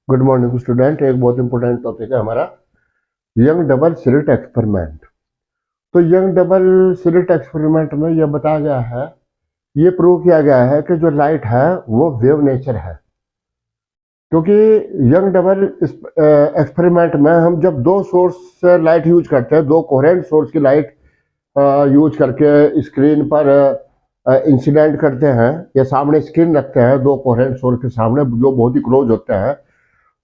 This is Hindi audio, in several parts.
Good morning student. एक बहुत इंपॉर्टेंट टॉपिक है हमारा यंग डबल स्लिट एक्सपेरिमेंट। तो यंग डबल स्लिट एक्सपेरिमेंट में यह बताया गया है, ये प्रूव किया गया है कि जो लाइट है वो वेव नेचर है। क्योंकि यंग डबल एक्सपेरिमेंट में हम जब दो सोर्स से लाइट यूज करते हैं, दो कोहेरेंट सोर्स की लाइट यूज करके स्क्रीन पर इंसिडेंट करते हैं या सामने स्क्रीन रखते हैं दो कोहेरेंट सोर्स के सामने जो बहुत ही क्लोज होते हैं,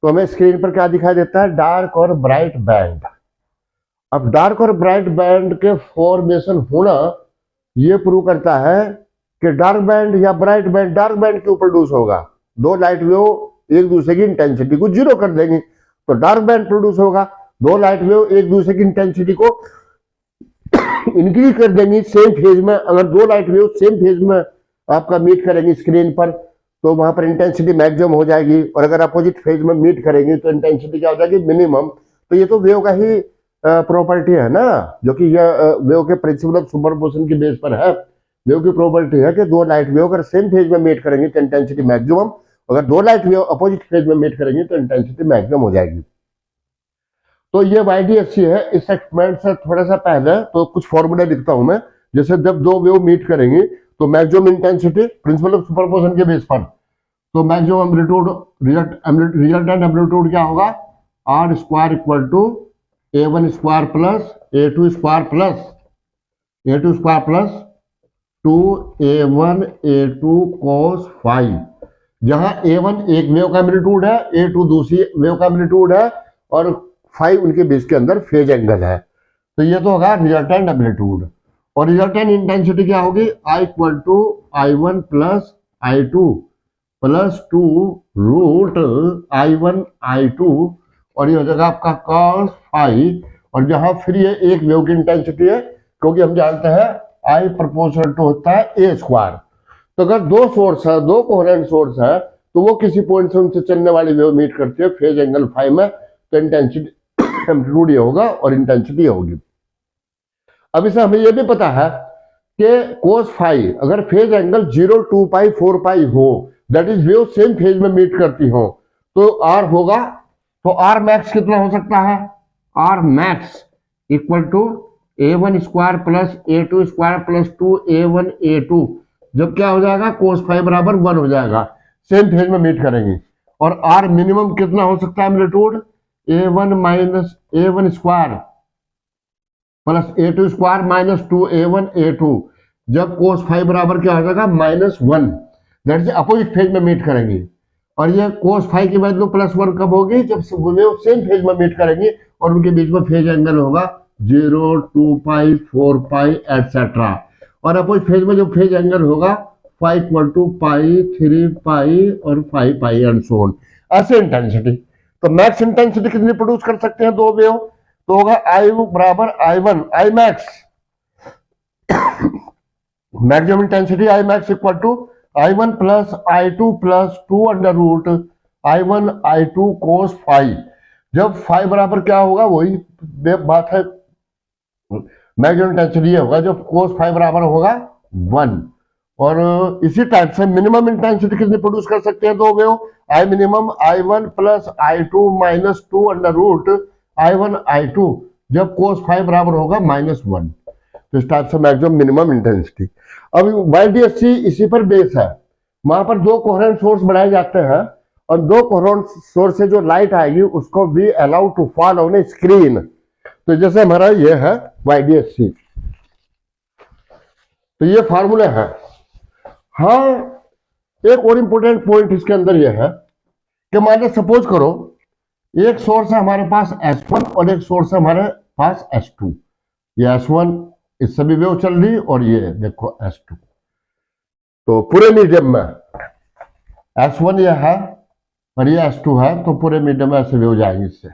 तो हमें स्क्रीन पर क्या दिखाई देता है? डार्क और ब्राइट बैंड। अब डार्क और ब्राइट बैंड के फॉर्मेशन होना यह प्रूव करता है कि डार्क बैंड या ब्राइट बैंड, डार्क बैंड क्यों प्रोड्यूस होगा? दो लाइट वेव एक दूसरे की इंटेंसिटी को जीरो कर देंगी तो डार्क बैंड प्रोड्यूस होगा। दो लाइट वेव एक दूसरे की इंटेंसिटी को इंक्रीज कर देंगी सेम फेज में। अगर दो लाइट वेव सेम फेज में आपका मीट करेंगी स्क्रीन पर तो वहां पर इंटेंसिटी मैक्सिमम हो जाएगी, और अगर अपोजिट फेज में मीट करेंगी तो इंटेंसिटी क्या हो जाएगी? मिनिमम। तो ये तो वेव का ही प्रॉपर्टी है ना, जो कि यह वेव के प्रिंसिपल ऑफ सुपरपोजिशन की बेस पर है। वेव की प्रॉपर्टी है कि दो लाइट वेव अगर सेम फेज में मीट करेंगे तो इंटेंसिटी मैक्सिमम, अगर दो लाइट वेव अपोजिट फेज में मीट करेंगे तो इंटेंसिटी मैक्सिमम हो जाएगी। तो ये YDFC है। इस एक्सपेरिमेंट से थोड़ा सा पहले तो कुछ फॉर्मूला लिखता हूं मैं। जैसे जब दो वेव मीट करेंगी तो maximum intensity principle of superposition के बेस पर, तो मैक्सिमम एम्पलीट्यूड रिजल्टेंट एम्पलीट्यूड क्या होगा? R square equal to A1 square plus A2 square plus 2A1 A2 cos phi, जहां A1 एक वेव का एम्पलीट्यूड है, A2 दूसरी वेव का एम्पलीट्यूड है, और फाई उनके बीच के अंदर फेज एंगल है। तो ये तो होगा रिजल्टेंट एम्पलीट्यूड। और रिजल्टेंट इंटेंसिटी क्या होगी? I equal to I1 plus I2 plus 2 root I1 I2, और ये हो जाएगा आपका cos फाई। और जहां फिर ये एक वेव की इंटेंसिटी है, क्योंकि हम जानते हैं I प्रोपोर्शनल टू होता है A स्क्वायर। तो अगर दो सोर्स है, दो कोहेरेंट सोर्स है, तो वो किसी पॉइंट से उनसे चलने वाली वेव मीट करती है फेज एंगल फाई में, तो इंटेंसिटी एम्पलीट्यूड ये होगा और इंटेंसिटी होगी। अब इसे हमें यह भी पता है कि cos फाई अगर फेज एंगल 0, 2 पाई 4 पाई हो, that is wave same phase में मीट करती हो, तो R होगा। तो R मैक्स कितना हो सकता है? R max equal to A1 square plus A2 square plus 2A1 A2, जब क्या हो जाएगा? cos फाई बराबर 1 हो जाएगा, सेम फेज में मीट करेंगे। और R मिनिमम कितना हो सकता है? Amplitude A1 minus A1 square plus A2 square minus 2A1 A2, जब cos फाई बराबर क्या हो जाएगा? -1, दैट इज अपोजिट फेज में मीट करेंगे। और ये cos फाई की वैल्यू +1 कब होगी? जब वेव सेम फेज में मीट करेंगे और उनके बीच में फेज एंगल होगा 0, 2 पाई 4 पाई एटसेट्रा। और अपोजिट फेज में जो फेज एंगल होगा 5 इक्वल टू पाई 3 पाई और 5 पाई एंड सो ऑन। ऐसे इंटेंसिटी। तो मैक्स इंटेंसिटी कितनी प्रोड्यूस कर सकते हैं दो वेव? तो होगा I बराबर I1 I max, maximum intensity I max equal to I1 plus I2 plus 2 under root I1 I2 cos phi. जब फाई बराबर क्या होगा? वही बात है, मैक्सिमम इंटेंसिटी ये होगा जब cos फाई बराबर होगा 1। और इसी टाइप से मिनिमम इंटेंसिटी कितनी प्रोड्यूस कर सकते हैं दो wave? I minimum I1 plus I2 minus 2 under root I1 I2, जब cos फाई बराबर होगा -1। तो इस टाइप से मैक्सिमम मिनिमम इंटेंसिटी। अब YDFC इसी पर बेस है। वहां पर दो कोहेरेंट सोर्स बनाए जाते हैं, और दो कोहेरेंट सोर्स से जो लाइट आएगी उसको we allow to fall on a screen. तो जैसे हमारा ये है YDFC, तो ये फार्मूला है। हाँ, एक और इंपॉर्टेंट पॉइंट इसके अंदर यह है कि मान लो सपोज करो एक सोर्स है हमारे पास S1 और एक सोर्स है हमारे पास S2। ये S1 इससे भी वेव चल रही, और ये देखो S2। तो पूरे मीडियम में S1 ये है और ये S2 है, तो पूरे मीडियम में ऐसे वेव जाएंगे इससे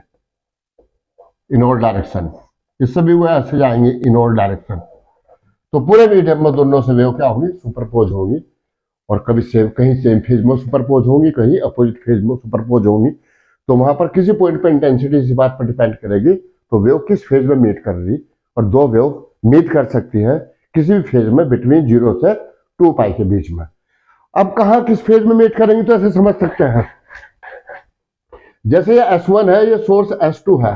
इनवर्ड डायरेक्शन, इससे भी वो ऐसे जाएंगे इनवर्ड डायरेक्शन। तो पूरे मीडियम में दोनों से वेव क्या होगी? सुपरपोज होगी, और कभी कहीं सेम फेज में सुपरपोज होंगी, कहीं अपोजिट फेज में सुपरपोज होंगी। तो वहां पर किसी पॉइंट पर इंटेंसिटी इसी बात पर डिपेंड करेगी तो वेव किस फेज में मीट कर रही, और दो वेव मीट कर सकती है किसी भी फेज में बिटवीन 0 से 2 पाई के बीच में। अब कहा किस फेज में मीट करेंगे, तो ऐसे समझ सकते हैं जैसे ये S1 है, ये सोर्स S2 है,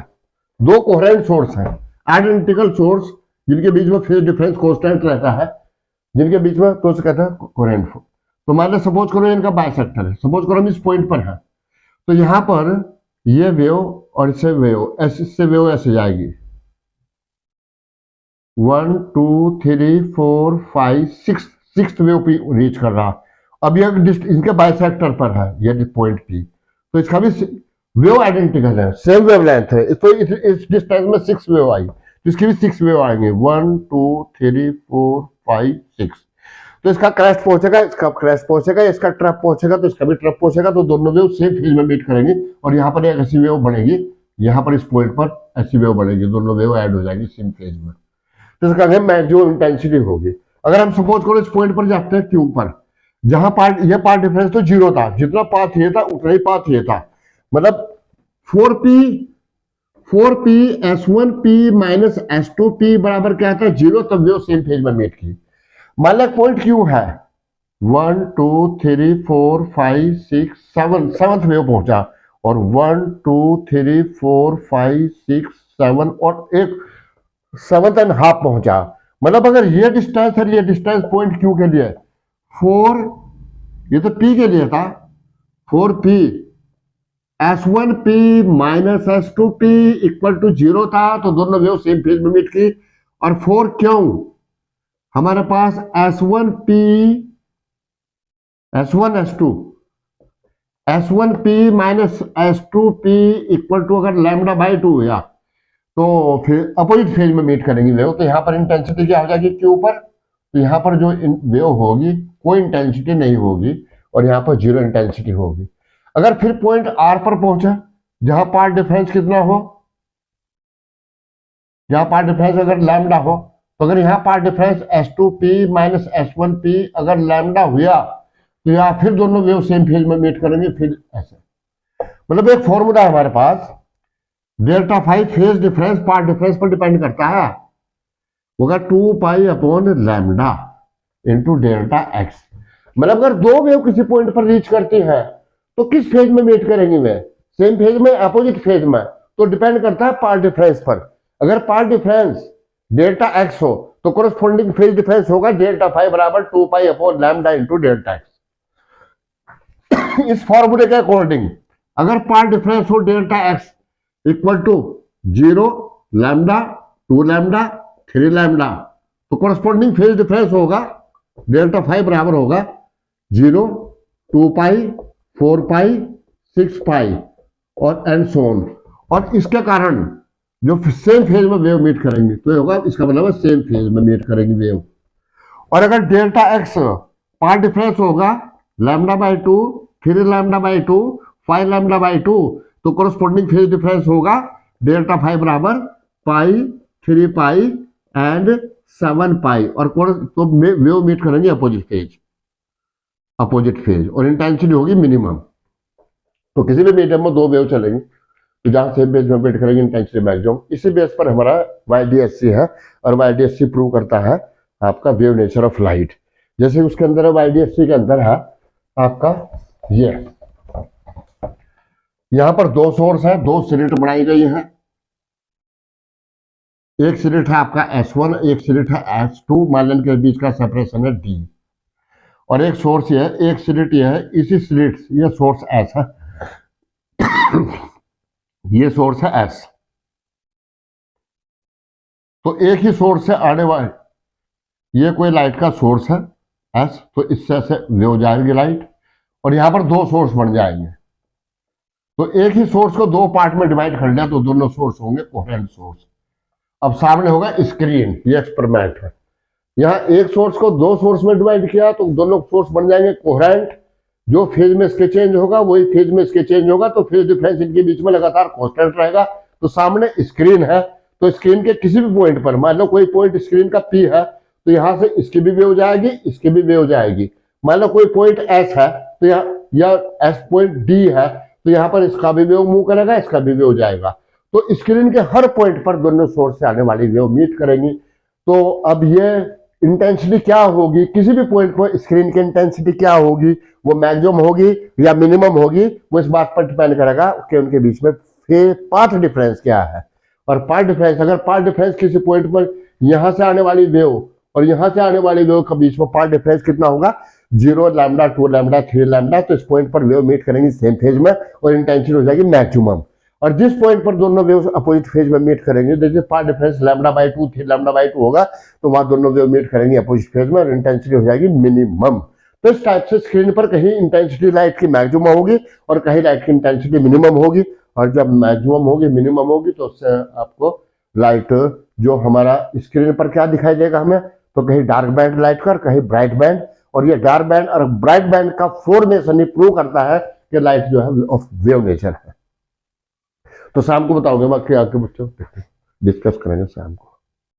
दो कोहेरेंट सोर्स हैं, आइडेंटिकल सोर्स, जिनके बीच में फेज डिफरेंस कांस्टेंट रहता है, जिनके बीच में तो कहते हैं कोहेरेंट। तो मान लो सपोज करो इनका बाइसेक्टर है, सपोज करो हम इस पॉइंट पर है, तो यहां पर ये वेव और इससे वेव, इससे वेव ऐसे जाएगी 1 2 3 4 5 6 वेव पे रीच कर रहा। अब ये इनके बाइसेक्टर पर है ये पॉइंट पी, तो इसका भी वेव आइडेंटिकल है, सेम वेव लेंथ है, तो इस डिस्टेंस में 6 वेव आई, तो इसकी भी 6 वेव आएंगे 1 2 3 4 5 6। तो इसका क्रैश पहुंचेगा, इसका क्रैश पहुंचेगा, इसका ट्रप पहुंचेगा, तो इसका भी ट्रप पहुंचेगा, तो दोनों वेव सेम फेज में मीट करेंगे और यहाँ पर एक ऐसी वेव बनेगी, यहाँ पर इस पॉइंट पर ऐसी वेव बनेगी, दोनों वेव ऐड हो जाएंगी सेम फेज में, तो इसका मैक्सिमम इंटेंसिटी होगी। अगर हम सपोज करो इस पॉइंट पर जाते हैं क्यू पर, जहां ये पार्ट डिफरेंस तो जीरो था, जितना पाथ ये था उतना ही पाथ ये था, मतलब 4p S1p माइनस S2p बराबर क्या था, जीरो, तब वेव सेम फेज में मीट की। मान लो पॉइंट क्यू है 1 2 3 4 5 6 7, सेवंथ वेव पहुंचा, और 1 2 3 4 5 6 7 और एक 7.5 पहुंचा। मतलब अगर ये डिस्टेंस है, ये डिस्टेंस पॉइंट क्यू के लिए 4, ये तो p के लिए था 4p S1p minus S2p equal to 0 था, तो दोनों वेव सेम फेज में मीट की। और 4 क्यों, हमारे पास S1p S1 S2 minus S2p equal to अगर लैम्डा बाई 2 हुआ तो फिर अपोजिट फेज में मीट करेंगी वेव, तो यहां पर इंटेंसिटी क्या हो जाएगी क्यू पर, तो यहां पर जो वेव होगी कोई इंटेंसिटी नहीं होगी और यहां पर जीरो इंटेंसिटी होगी। अगर फिर पॉइंट आर पर पहुंचे, जहां पार्ट डिफरेंस कितना हो, जहां पार्ट डिफरेंस अगर लैम्डा हो, तो अगर यहां path difference S2p minus S1p अगर लैम्डा हुआ, तो यहां फिर दोनों वेव सेम फेज में मीट करेंगे, फिर ऐसे। मतलब एक फॉर्मूला है हमारे पास, delta phi phase difference path difference पर डिपेंड करता है, होगा 2 pi upon lambda into delta x. मतलब अगर दो वेव किसी पॉइंट पर रीच करती है तो किस फेज में मीट करेंगी वे, सेम फेज में, अपोजिट फेज में, तो डिपेंड करता है पार्ट डिफरेंस पर। अगर पार्ट डिफरेंस डेल्टा एक्स हो तो कोरस्पॉन्डिंग फेज डिफरेंस होगा डेल्टा फाई बराबर 2 pi upon lambda into delta x. इस फॉर्मूले के अकॉर्डिंग अगर पार्ट डिफरेंस हो delta x equal to 0 lambda 2 lambda 3 lambda, तो कोरस्पॉन्डिंग फेज डिफरेंस होगा डेल्टा फाई बराबर होगा 0 2 पाई 4 पाई 6 पाई और एंड सो ऑन। और इसके कारण जो सेम फेज में वेव मीट करेंगे तो ये होगा, इसका मतलब सेम फेज में मीट करेंगी वेव। और अगर डेल्टा एक्स पार्ट डिफरेंस होगा lambda by 2 3 lambda by 2 5 lambda by 2, तो कोरस्पॉन्डिंग फेज डिफरेंस होगा डेल्टा फाई बराबर पाई 3 पाई एंड 7 पाई, और तो वेव मीट करेंगे अपोजिट फेज और इंटेंसिटी होगी मिनिमम। तो किसी भी मीडियम में दो वेव चलेंगे, तो जहां सेम फेज में मीट करेंगे इंटेंसिटी मैक्सिमम। इसी बेस पर हमारा YDSC है, और YDSC प्रूव करता है आपका वेव नेचर ऑफ लाइट। जैसे उसके अंदर YDSC के अंदर है आपका ये, यहां पर दो सोर्स है, दो स्लिट बनाई गई है, एक स्लिट है आपका S1, एक स्लिट है S2, मान लें के बीच का सेपरेशन है D, और एक सोर्स ये है, एक स्लिट ये है, इसी स्लिट ये सोर्स S है ये सोर्स है S। तो एक ही सोर्स से आने वाले, ये कोई लाइट का सोर्स है S, तो इससे से वेव जाएगी लाइट, और यहां पर दो सोर्स बन जाएंगे। तो एक ही सोर्स को दो पार्ट में डिवाइड कर लिया तो दोनों सोर्स होंगे कोहेरेंट सोर्स। अब सामने होगा स्क्रीन, ये एक्सपेरिमेंट है। यहाँ एक सोर्स को दो सोर्स में डिवाइड किया तो दोनों सोर्स बन जाएंगे कोहेरेंट, जो फेज में इसके चेंज होगा वही फेज में इसके चेंज होगा, तो फेज डिफरेंस इनके बीच में लगातार कांस्टेंट रहेगा। तो सामने स्क्रीन है, तो स्क्रीन के किसी भी पॉइंट पर, मान लो कोई पॉइंट स्क्रीन का P है, तो यहां से इसकी भी वेव जाएगी, इसकी भी वेव जाएगी। मान लो कोई पॉइंट S है, तो यहाँ या S पॉइंट D है, तो यहाँ पर इसका भी वेव मूव करेगा, इसका भी वेव जाएगा। तो स्क्रीन के हर पॉइंट पर दोनों सोर्स से आने वाली वेव मीट करेंगी। तो अब ये इंटेंसिटी क्या होगी, किसी भी पॉइंट पर स्क्रीन की इंटेंसिटी क्या होगी, वो मैक्सिमम होगी या मिनिमम होगी, वो इस बात पर डिपेंड करेगा कि उनके बीच में पाथ डिफरेंस क्या है। और पाथ डिफरेंस, अगर पाथ डिफरेंस किसी पॉइंट पर यहां से आने वाली वेव और यहां से आने वाली वेव के बीच में पाथ डिफरेंस कितना होगा, 0 लैम्डा 2 लैम्डा 3 लैम्डा, तो इस पॉइंट पर वेव मीट करेंगी सेम फेज में और इंटेंसिटी हो जाएगी मैक्सिमम। और जिस पॉइंट पर दोनों वेव्स अपोजिट फेज में मीट करेंगे, जैसे पाथ डिफरेंस λ/2 3 λ/2 होगा, तो वहां दोनों वेव मीट करेंगे अपोजिट फेज में और इंटेंसिटी हो जाएगी मिनिमम। तो इस टाइप से स्क्रीन पर कहीं इंटेंसिटी लाइट की मैक्सिमम होगी और कहीं लाइट की इंटेंसिटी मिनिमम होगी, और जब मैक्सिमम होगी मिनिमम होगी तो उससे आपको लाइट जो हमारा स्क्रीन पर क्या दिखाई देगा हमें, तो कहीं डार्क बैंड लाइट का और कहीं ब्राइट बैंड। और ये डार्क बैंड और ब्राइट बैंड का फॉर्मेशन ही प्रूव करता है कि लाइट जो है ऑफ वेव नेचर है। तो शाम को बताओगे, बाकी आके बच्चों डिस्कस करेंगे शाम को।